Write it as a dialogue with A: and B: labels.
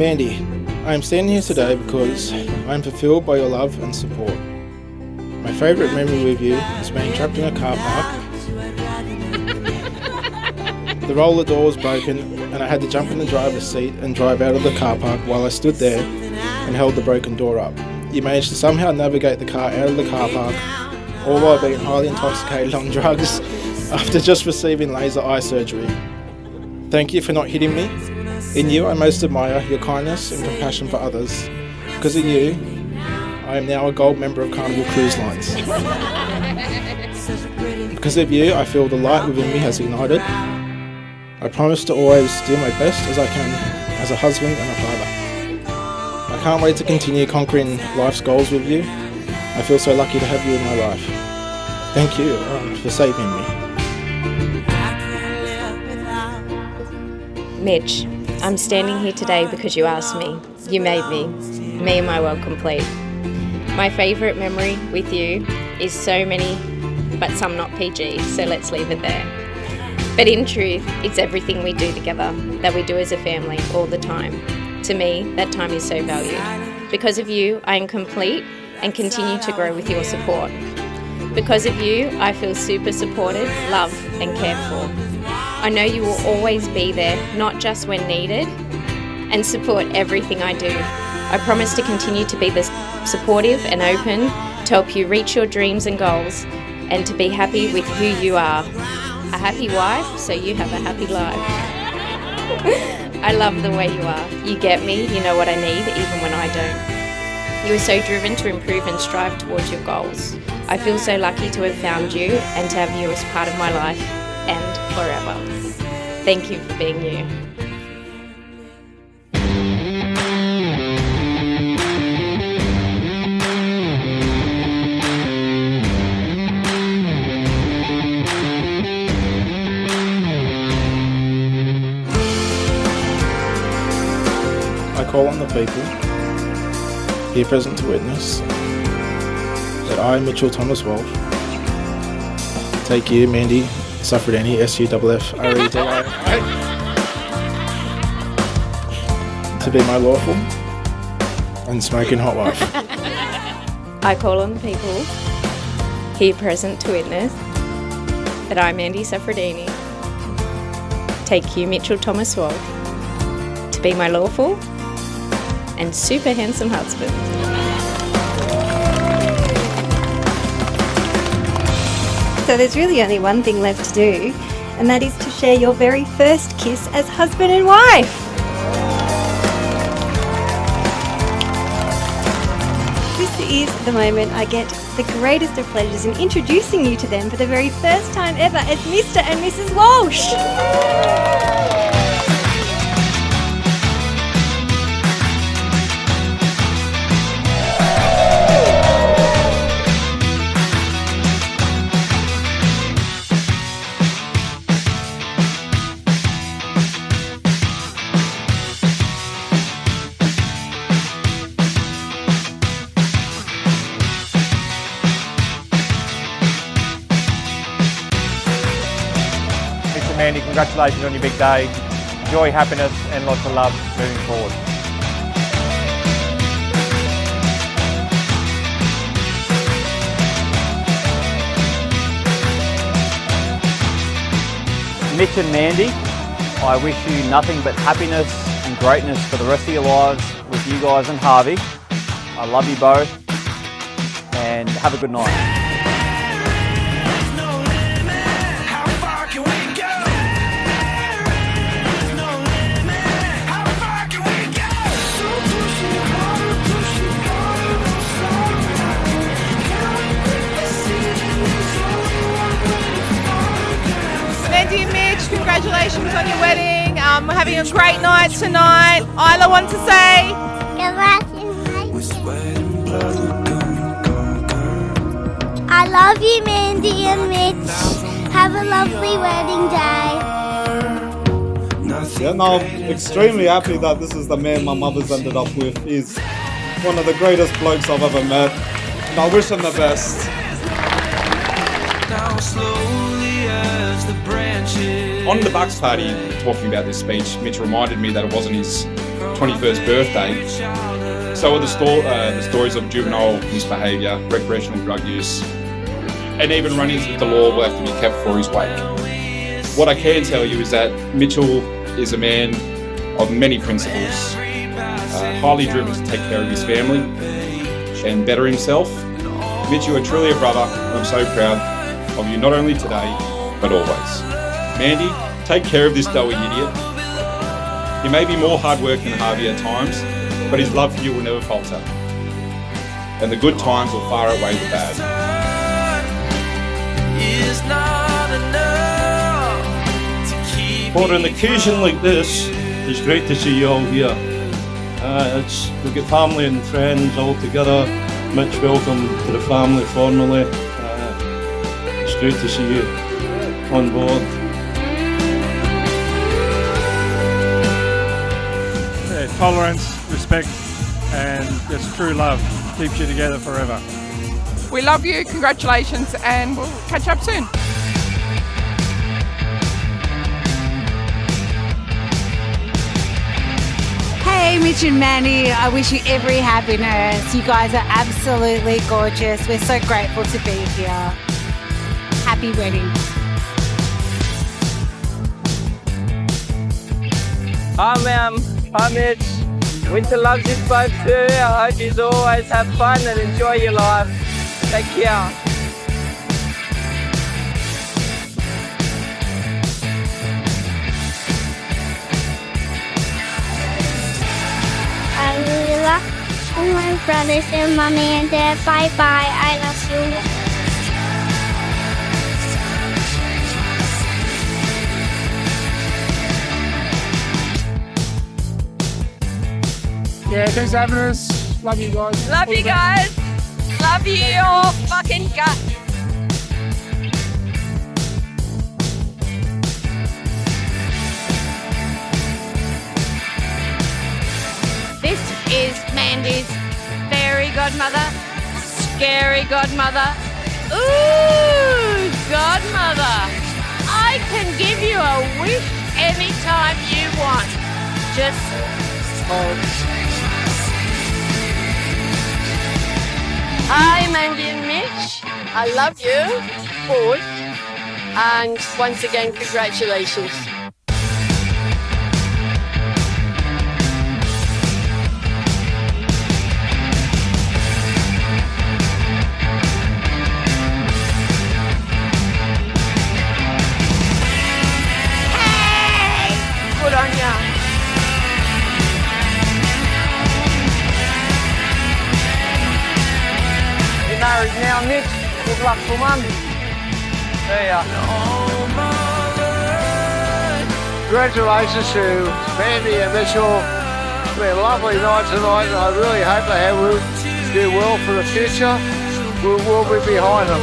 A: Mandy, I am standing here today because I am fulfilled by your love and support. My favourite memory with you is being trapped in a car park. The roller door was broken and I had to jump in the driver's seat and drive out of the car park while I stood there and held the broken door up. You managed to somehow navigate the car out of the car park, all while being highly intoxicated on drugs after just receiving laser eye surgery. Thank you for not hitting me. In you, I most admire your kindness and compassion for others. Because of you, I am now a gold member of Carnival Cruise Lines. Because of you, I feel the light within me has ignited. I promise to always do my best as I can as a husband and a father. I can't wait to continue conquering life's goals with you. I feel so lucky to have you in my life. Thank you for saving me.
B: Mitch, I'm standing here today because you asked me. You made me. Me and my world complete. My favourite memory with you is so many, but some not PG, so let's leave it there. But in truth, it's everything we do together, that we do as a family all the time. To me, that time is so valued. Because of you, I am complete and continue to grow with your support. Because of you, I feel super supported, loved and cared for. I know you will always be there, not just when needed, and support everything I do. I promise to continue to be this supportive and open to help you reach your dreams and goals and to be happy with who you are. A happy wife, so you have a happy life. I love the way you are. You get me, you know what I need, even when I don't. You are so driven to improve and strive towards your goals. I feel so lucky to have found you and to have you as part of my life and forever. Thank you for being you.
A: I call on the people here present to witness that I, Mitchell Thomas Walsh, take you, Mandy Suffredini, SUFFREDI, to be my lawful and smoking hot wife.
B: I call on the people here present to witness that I, Mandy Suffredini, take you, Mitchell Thomas Walsh, to be my lawful and super handsome husband.
C: So there's really only one thing left to do, and that is to share your very first kiss as husband and wife. This is the moment I get the greatest of pleasures in introducing you to them for the very first time ever as Mr. and Mrs. Walsh.
D: Mandy, congratulations on your big day. Joy, happiness and lots of love moving forward. Mitch and Mandy, I wish you nothing but happiness and greatness for the rest of your lives with you guys and Harvey. I love you both and have a good night.
E: Mandy and Mitch, congratulations on your wedding. We're having a great night tonight. Isla wants to say,
F: I love you, Mandy and Mitch. Have a lovely wedding day.
G: Yeah, no, I'm extremely happy that this is the man my mother's ended up with. He's one of the greatest blokes I've ever met. And I wish him the best.
H: On the Bucks party, talking about this speech, Mitch reminded me that it wasn't his 21st birthday, so are the stories of juvenile misbehaviour, recreational drug use, and even run-ins with the law will have to be kept for his wake. What I can tell you is that Mitchell is a man of many principles, highly driven to take care of his family and better himself. Mitch, you are truly a brother, and I'm so proud of you, not only today, but always. Mandy, take care of this doughy idiot. He may be more hard work than Harvey at times, but his love for you will never falter. And the good times will far outweigh the bad.
I: For an occasion like this, it's great to see you all here. We've got family and friends all together. Mitch, welcome to the family formally. It's great to see you on board.
J: Tolerance, respect, and just true love keeps you together forever.
E: We love you, congratulations, and we'll catch up soon.
K: Hey, Mitch and Mandy, I wish you every happiness. You guys are absolutely gorgeous. We're so grateful to be here. Happy wedding.
L: Hi, ma'am. Hi, Mitch. Winter loves you both too. I hope you always have fun and enjoy your life. Take care.
F: I really love my brothers and mommy and dad. Bye bye. I love you.
J: Yeah, thanks for having us. Love you guys.
E: Love you guys. Love you your fucking guts. This is Mandy's fairy godmother, scary godmother. Ooh, godmother. I can give you a wish anytime you want. Just hold.
M: Hi, Mandy and Mitch. I love you both. And once again, congratulations.
E: Hey! Good on ya.
L: Married now, Mitch. Good luck for Mum. There you are.
N: Congratulations to Mandy and Mitchell. It's been a lovely night tonight, and I really hope they will do well for the future. We'll be behind them.